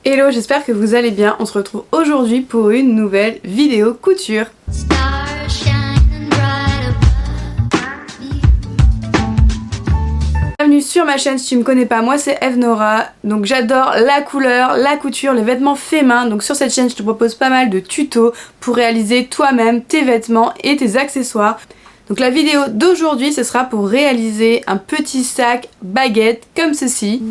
Hello, j'espère que vous allez bien. On se retrouve aujourd'hui pour une nouvelle vidéo couture. Bienvenue sur ma chaîne si tu me connais pas, moi c'est Eve Nora. Donc j'adore la couleur, la couture, les vêtements faits main. Donc sur cette chaîne je te propose pas mal de tutos pour réaliser toi-même tes vêtements et tes accessoires. Donc la vidéo d'aujourd'hui ce sera pour réaliser un petit sac baguette comme ceci.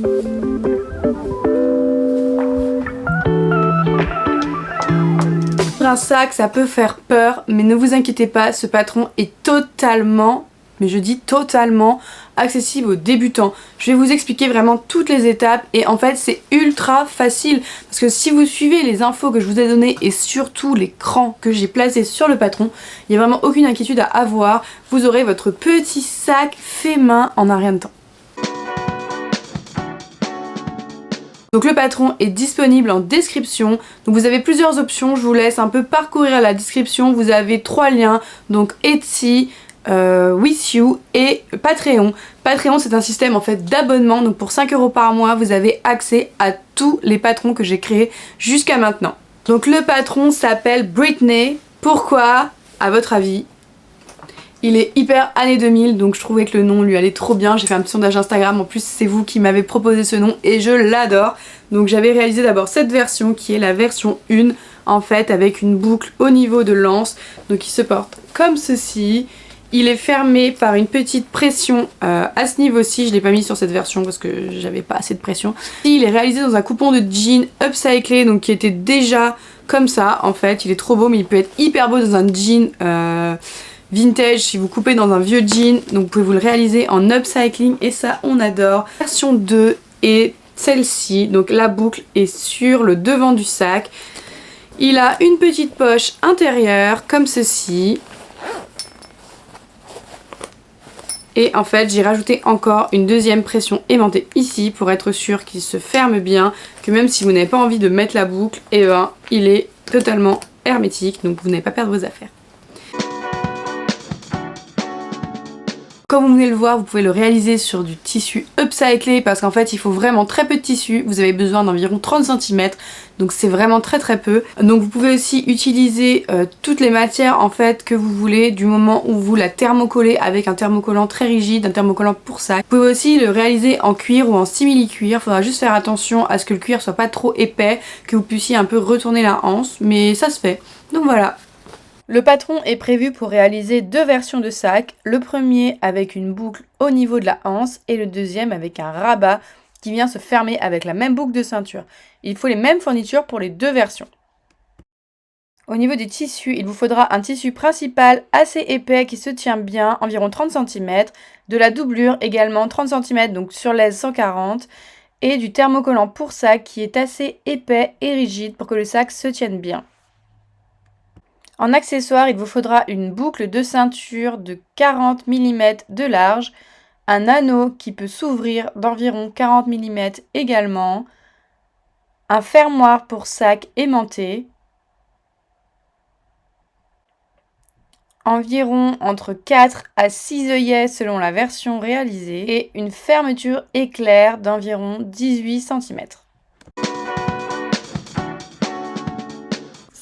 Un sac ça peut faire peur, mais ne vous inquiétez pas, ce patron est totalement, mais je dis totalement, accessible aux débutants. Je vais vous expliquer vraiment toutes les étapes et en fait c'est ultra facile parce que si vous suivez les infos que je vous ai données et surtout les crans que j'ai placés sur le patron, il n'y a vraiment aucune inquiétude à avoir. Vous aurez votre petit sac fait main en un rien de temps. Donc le patron est disponible en description, donc vous avez plusieurs options, je vous laisse un peu parcourir la description, vous avez 3 liens, donc Etsy, With You et Patreon. Patreon c'est un système en fait d'abonnement, donc pour 5 € par mois vous avez accès à tous les patrons que j'ai créés jusqu'à maintenant. Donc le patron s'appelle Britney, pourquoi à votre avis? Il est hyper années 2000, donc je trouvais que le nom lui allait trop bien. J'ai fait un petit sondage Instagram, en plus c'est vous qui m'avez proposé ce nom et je l'adore. Donc j'avais réalisé d'abord cette version qui est la version 1 en fait avec une boucle au niveau de l'anse. Donc il se porte comme ceci. Il est fermé par une petite pression à ce niveau-ci. Je l'ai pas mis sur cette version parce que j'avais pas assez de pression. Il est réalisé dans un coupon de jean upcyclé, donc qui était déjà comme ça en fait. Il est trop beau, mais il peut être hyper beau dans un jean vintage si vous coupez dans un vieux jean, donc vous pouvez vous le réaliser en upcycling et ça on adore. Version 2 est celle-ci, donc la boucle est sur le devant du sac. Il a une petite poche intérieure comme ceci. Et en fait j'ai rajouté encore une deuxième pression aimantée ici pour être sûr qu'il se ferme bien, que même si vous n'avez pas envie de mettre la boucle, et ben il est totalement hermétique, donc vous n'allez pas perdre vos affaires. Comme vous venez le voir, vous pouvez le réaliser sur du tissu upcyclé parce qu'en fait il faut vraiment très peu de tissu, vous avez besoin d'environ 30 cm, donc c'est vraiment très peu. Donc vous pouvez aussi utiliser toutes les matières en fait que vous voulez du moment où vous la thermocollez avec un thermocollant très rigide, un thermocollant pour sac. Vous pouvez aussi le réaliser en cuir ou en simili-cuir, il faudra juste faire attention à ce que le cuir soit pas trop épais, que vous puissiez un peu retourner la anse, mais ça se fait. Donc voilà. Le patron est prévu pour réaliser 2 versions de sac, le premier avec une boucle au niveau de la anse et le deuxième avec un rabat qui vient se fermer avec la même boucle de ceinture. Il faut les mêmes fournitures pour les 2 versions. Au niveau des tissus, il vous faudra un tissu principal assez épais qui se tient bien, environ 30 cm, de la doublure également 30 cm, donc sur l'aise 140, et du thermocollant pour sac qui est assez épais et rigide pour que le sac se tienne bien. En accessoire, il vous faudra une boucle de ceinture de 40 mm de large, un anneau qui peut s'ouvrir d'environ 40 mm également, un fermoir pour sac aimanté, environ entre 4 à 6 œillets selon la version réalisée et une fermeture éclair d'environ 18 cm.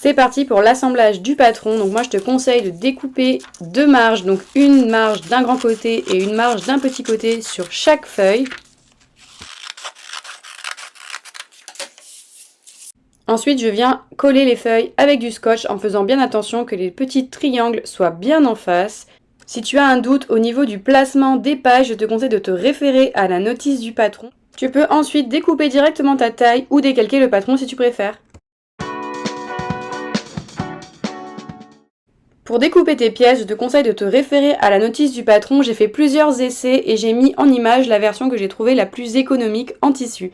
C'est parti pour l'assemblage du patron. Donc moi je te conseille de découper 2 marges, donc une marge d'un grand côté et une marge d'un petit côté sur chaque feuille. Ensuite je viens coller les feuilles avec du scotch en faisant bien attention que les petits triangles soient bien en face. Si tu as un doute au niveau du placement des pages, je te conseille de te référer à la notice du patron. Tu peux ensuite découper directement ta taille ou décalquer le patron si tu préfères. Pour découper tes pièces, je te conseille de te référer à la notice du patron. J'ai fait plusieurs essais et j'ai mis en image la version que j'ai trouvée la plus économique en tissu.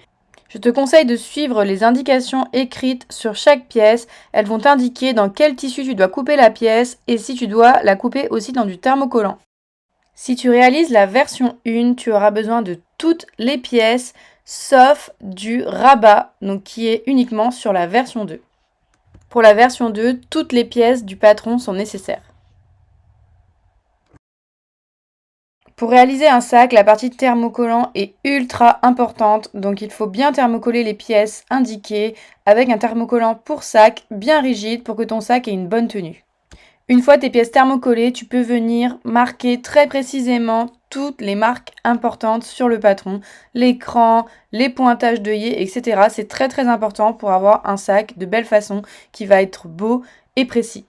Je te conseille de suivre les indications écrites sur chaque pièce. Elles vont t'indiquer dans quel tissu tu dois couper la pièce et si tu dois la couper aussi dans du thermocollant. Si tu réalises la version 1, tu auras besoin de toutes les pièces sauf du rabat, donc qui est uniquement sur la version 2. Pour la version 2, toutes les pièces du patron sont nécessaires. Pour réaliser un sac, la partie thermocollant est ultra importante, donc il faut bien thermocoller les pièces indiquées avec un thermocollant pour sac bien rigide pour que ton sac ait une bonne tenue. Une fois tes pièces thermocollées, tu peux venir marquer très précisément toutes les marques importantes sur le patron, l'écran, les pointages d'œillets, etc. C'est très très important pour avoir un sac de belle façon qui va être beau et précis.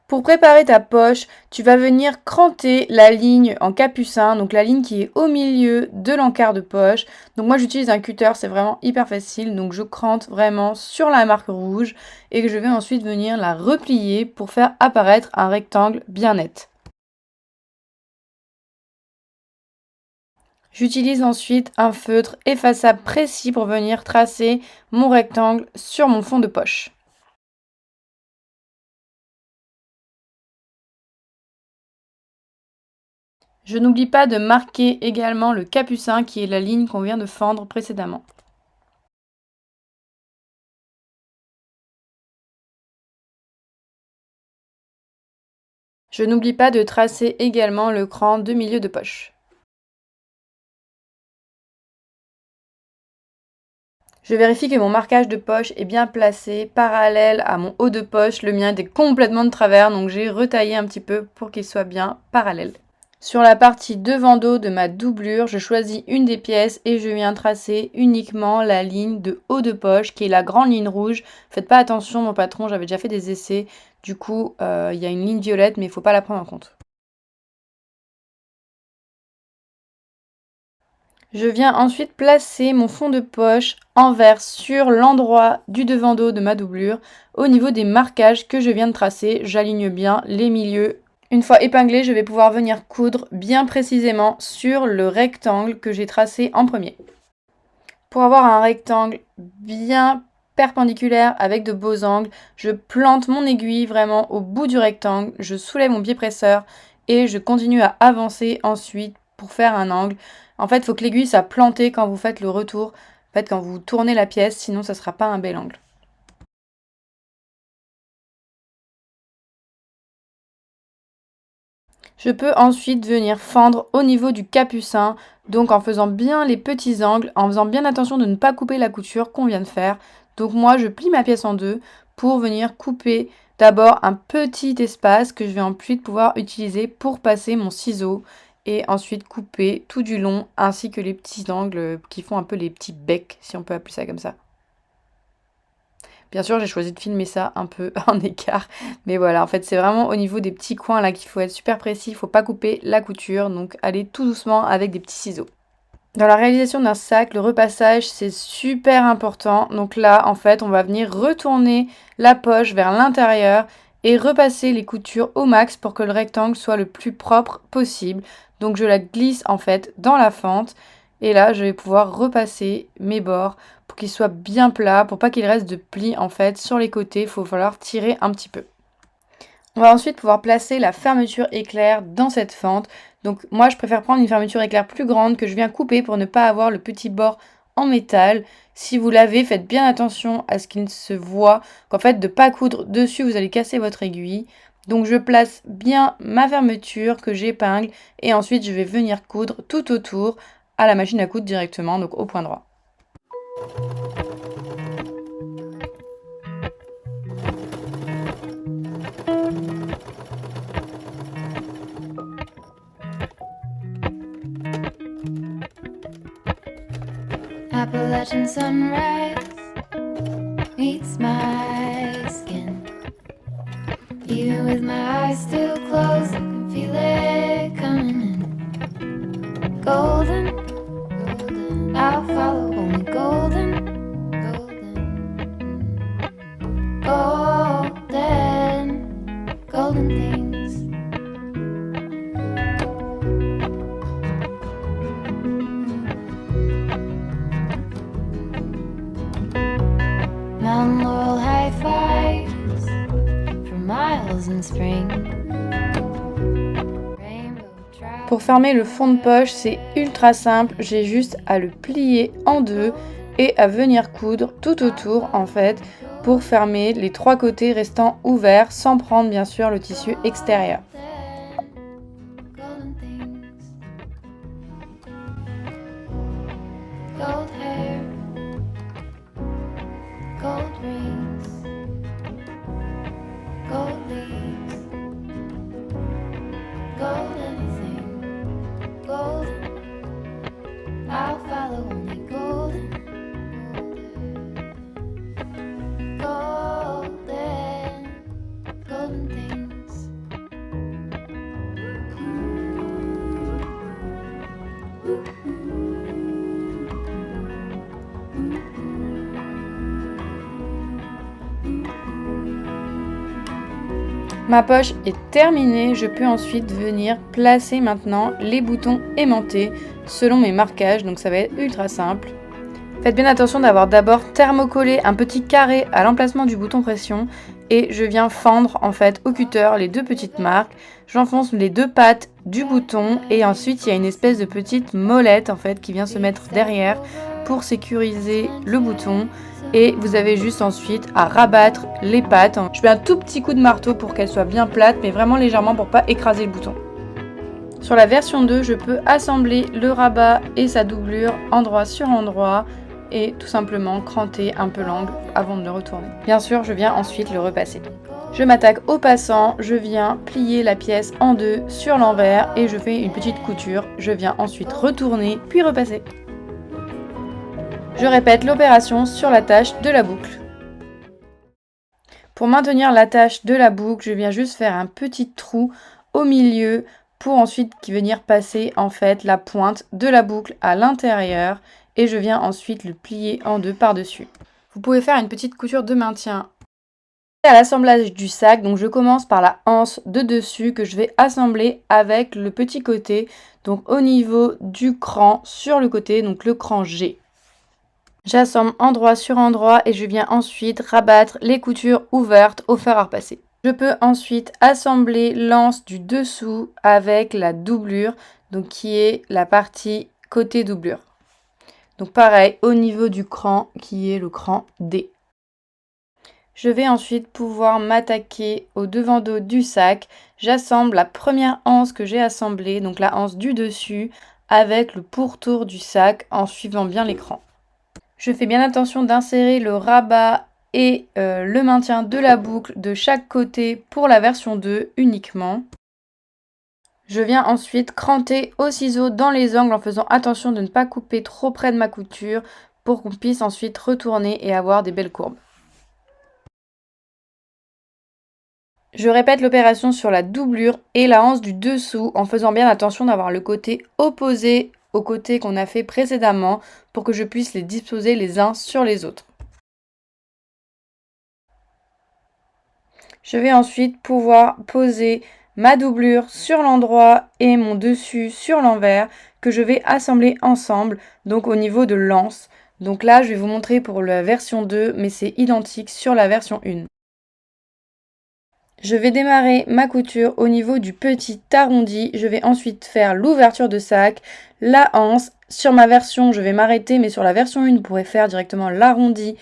Pour préparer ta poche, tu vas venir cranter la ligne en capucin, donc la ligne qui est au milieu de l'encart de poche. Donc moi j'utilise un cutter, c'est vraiment hyper facile, donc je crante vraiment sur la marque rouge et que je vais ensuite venir la replier pour faire apparaître un rectangle bien net. J'utilise ensuite un feutre effaçable précis pour venir tracer mon rectangle sur mon fond de poche. Je n'oublie pas de marquer également le capucin qui est la ligne qu'on vient de fendre précédemment. Je n'oublie pas de tracer également le cran de milieu de poche. Je vérifie que mon marquage de poche est bien placé parallèle à mon haut de poche. Le mien était complètement de travers, donc j'ai retaillé un petit peu pour qu'il soit bien parallèle. Sur la partie devant dos de ma doublure, je choisis une des pièces et je viens tracer uniquement la ligne de haut de poche qui est la grande ligne rouge. Faites pas attention mon patron, j'avais déjà fait des essais, du coup il y a une ligne violette mais il ne faut pas la prendre en compte. Je viens ensuite placer mon fond de poche envers sur l'endroit du devant dos de ma doublure. Au niveau des marquages que je viens de tracer, j'aligne bien les milieux. Une fois épinglé, je vais pouvoir venir coudre bien précisément sur le rectangle que j'ai tracé en premier. Pour avoir un rectangle bien perpendiculaire avec de beaux angles, je plante mon aiguille vraiment au bout du rectangle, je soulève mon pied presseur et je continue à avancer ensuite pour faire un angle. En fait, il faut que l'aiguille soit plantée quand vous faites le retour, en fait, quand vous tournez la pièce, sinon ça ne sera pas un bel angle. Je peux ensuite venir fendre au niveau du capucin, donc en faisant bien les petits angles, en faisant bien attention de ne pas couper la couture qu'on vient de faire. Donc moi, je plie ma pièce en deux pour venir couper d'abord un petit espace que je vais ensuite pouvoir utiliser pour passer mon ciseau et ensuite couper tout du long ainsi que les petits angles qui font un peu les petits becs, si on peut appeler ça comme ça. Bien sûr, j'ai choisi de filmer ça un peu en écart, mais voilà, en fait, c'est vraiment au niveau des petits coins là qu'il faut être super précis, il ne faut pas couper la couture, donc allez tout doucement avec des petits ciseaux. Dans la réalisation d'un sac, le repassage, c'est super important. Donc là, en fait, on va venir retourner la poche vers l'intérieur et repasser les coutures au max pour que le rectangle soit le plus propre possible. Donc je la glisse en fait dans la fente et là, je vais pouvoir repasser mes bords pour qu'ils soient bien plats, pour pas qu'il reste de plis en fait sur les côtés. Il faut falloir tirer un petit peu. On va ensuite pouvoir placer la fermeture éclair dans cette fente. Donc moi je préfère prendre une fermeture éclair plus grande que je viens couper pour ne pas avoir le petit bord en métal. Si vous l'avez, faites bien attention à ce qu'il ne se voit, qu'en fait de ne pas coudre dessus, vous allez casser votre aiguille. Donc je place bien ma fermeture que j'épingle et ensuite je vais venir coudre tout autour à la machine à coudre directement, donc au point droit. Appalachian sunrise meets my skin. Even with my eyes still closed, I can feel it coming in. Golden, golden, I'll follow only golden, golden, golden, golden things. Mountain Laurel high fives for miles in spring. Pour fermer le fond de poche, c'est ultra simple, j'ai juste à le plier en deux et à venir coudre tout autour en fait pour fermer les 3 côtés restants ouverts sans prendre bien sûr le tissu extérieur. Gold hair, gold rings, gold leaves, gold anything, golden. I'll follow only golden, golden, golden things. Ma poche est terminée, je peux ensuite venir placer maintenant les boutons aimantés selon mes marquages, donc ça va être ultra simple. Faites bien attention d'avoir d'abord thermocollé un petit carré à l'emplacement du bouton pression et je viens fendre en fait au cutter les 2 petites marques. J'enfonce les 2 pattes du bouton et ensuite il y a une espèce de petite molette en fait qui vient se mettre derrière pour sécuriser le bouton. Et vous avez juste ensuite à rabattre les pattes. Je mets un tout petit coup de marteau pour qu'elles soient bien plates, mais vraiment légèrement pour pas écraser le bouton. Sur la version 2, je peux assembler le rabat et sa doublure endroit sur endroit et tout simplement cranter un peu l'angle avant de le retourner. Bien sûr, je viens ensuite le repasser. Je m'attaque au passant, je viens plier la pièce en 2 sur l'envers et je fais une petite couture. Je viens ensuite retourner puis repasser. Je répète l'opération sur l'attache de la boucle. Pour maintenir l'attache de la boucle, je viens juste faire un petit trou au milieu pour ensuite venir passer en fait la pointe de la boucle à l'intérieur et je viens ensuite le plier en 2 par-dessus. Vous pouvez faire une petite couture de maintien à l'assemblage du sac. Donc je commence par la anse de dessus que je vais assembler avec le petit côté, donc au niveau du cran sur le côté, donc le cran G. J'assemble endroit sur endroit et je viens ensuite rabattre les coutures ouvertes au fer à repasser. Je peux ensuite assembler l'anse du dessous avec la doublure, donc qui est la partie côté doublure. Donc pareil au niveau du cran qui est le cran D. Je vais ensuite pouvoir m'attaquer au devant dos du sac. J'assemble la première anse que j'ai assemblée, donc la anse du dessus, avec le pourtour du sac en suivant bien l'écran. Je fais bien attention d'insérer le rabat et le maintien de la boucle de chaque côté pour la version 2 uniquement. Je viens ensuite cranter au ciseau dans les angles en faisant attention de ne pas couper trop près de ma couture pour qu'on puisse ensuite retourner et avoir des belles courbes. Je répète l'opération sur la doublure et la anse du dessous en faisant bien attention d'avoir le côté opposé au côté qu'on a fait précédemment pour que je puisse les disposer les uns sur les autres. Je vais ensuite pouvoir poser ma doublure sur l'endroit et mon dessus sur l'envers que je vais assembler ensemble, donc au niveau de l'anse. Donc là, je vais vous montrer pour la version 2, mais c'est identique sur la version 1. Je vais démarrer ma couture au niveau du petit arrondi. Je vais ensuite faire l'ouverture de sac, la anse. Sur ma version, je vais m'arrêter, mais sur la version 1, vous pourrez faire directement l'arrondi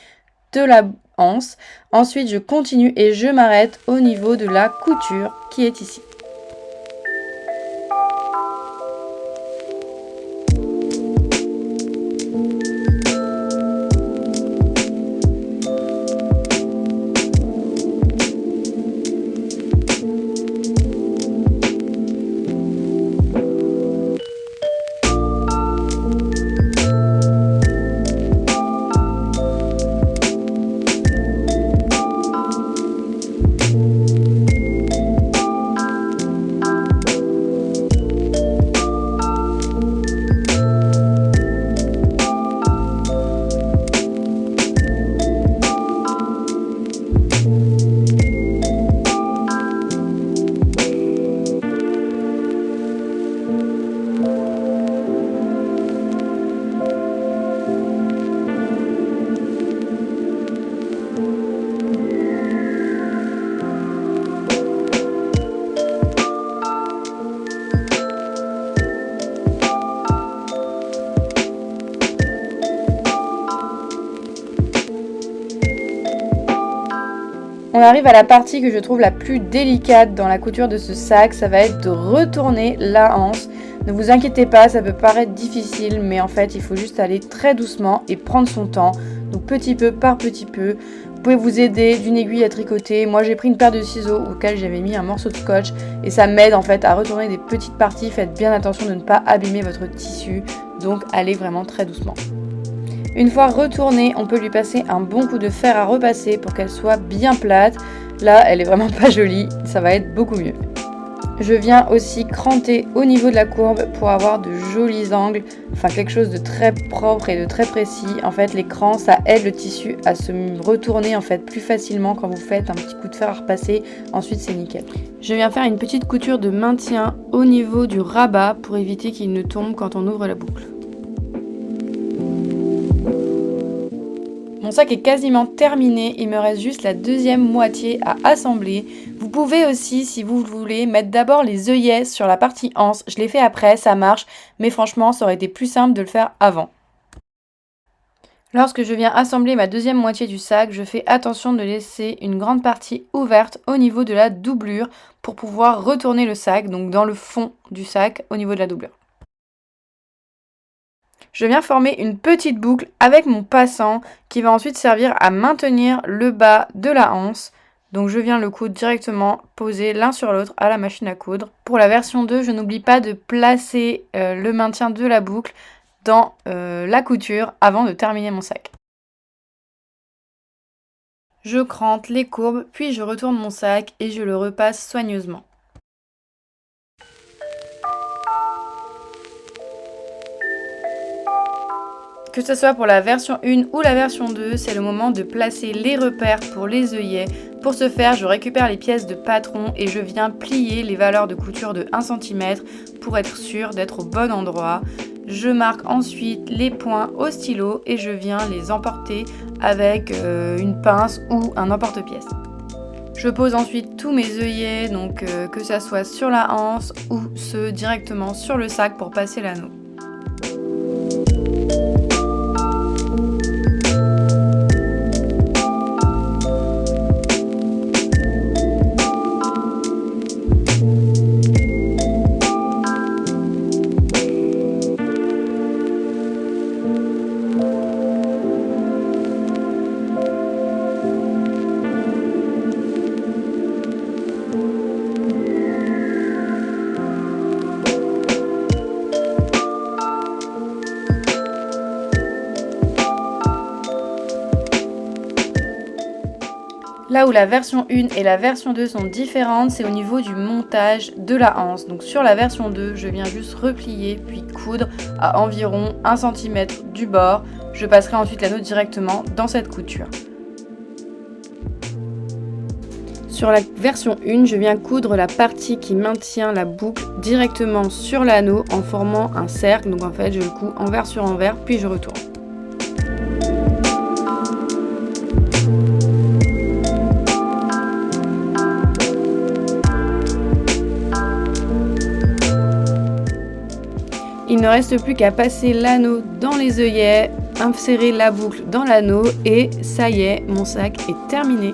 de la anse. Ensuite, je continue et je m'arrête au niveau de la couture qui est ici. On arrive à la partie que je trouve la plus délicate dans la couture de ce sac, ça va être de retourner la anse. Ne vous inquiétez pas, ça peut paraître difficile, mais en fait il faut juste aller très doucement et prendre son temps, donc petit peu par petit peu. Vous pouvez vous aider d'une aiguille à tricoter. Moi j'ai pris une paire de ciseaux auquel j'avais mis un morceau de scotch et ça m'aide en fait à retourner des petites parties. Faites bien attention de ne pas abîmer votre tissu, donc allez vraiment très doucement. Une fois retournée, on peut lui passer un bon coup de fer à repasser pour qu'elle soit bien plate. Là, elle est vraiment pas jolie, ça va être beaucoup mieux. Je viens aussi cranter au niveau de la courbe pour avoir de jolis angles, enfin quelque chose de très propre et de très précis. En fait, les crans, ça aide le tissu à se retourner en fait plus facilement quand vous faites un petit coup de fer à repasser. Ensuite, c'est nickel. Je viens faire une petite couture de maintien au niveau du rabat pour éviter qu'il ne tombe quand on ouvre la boucle. Mon sac est quasiment terminé, il me reste juste la deuxième moitié à assembler. Vous pouvez aussi, si vous voulez, mettre d'abord les œillets sur la partie anse. Je l'ai fait après, ça marche, mais franchement, ça aurait été plus simple de le faire avant. Lorsque je viens assembler ma deuxième moitié du sac, je fais attention de laisser une grande partie ouverte au niveau de la doublure pour pouvoir retourner le sac, donc dans le fond du sac au niveau de la doublure. Je viens former une petite boucle avec mon passant qui va ensuite servir à maintenir le bas de la anse. Donc je viens le coudre directement posé l'un sur l'autre à la machine à coudre. Pour la version 2, je n'oublie pas de placer le maintien de la boucle dans la couture avant de terminer mon sac. Je crante les courbes, puis je retourne mon sac et je le repasse soigneusement. Que ce soit pour la version 1 ou la version 2, c'est le moment de placer les repères pour les œillets. Pour ce faire, je récupère les pièces de patron et je viens plier les valeurs de couture de 1 cm pour être sûr d'être au bon endroit. Je marque ensuite les points au stylo et je viens les emporter avec une pince ou un emporte-pièce. Je pose ensuite tous mes œillets, donc que ça soit sur la anse ou ceux directement sur le sac pour passer l'anneau. Là où la version 1 et la version 2 sont différentes, c'est au niveau du montage de la anse. Donc sur la version 2, je viens juste replier puis coudre à environ 1 cm du bord. Je passerai ensuite l'anneau directement dans cette couture. Sur la version 1, je viens coudre la partie qui maintient la boucle directement sur l'anneau en formant un cercle. Donc en fait, je le couds envers sur envers, puis je retourne. Il ne reste plus qu'à passer l'anneau dans les œillets, insérer la boucle dans l'anneau et ça y est, mon sac est terminé.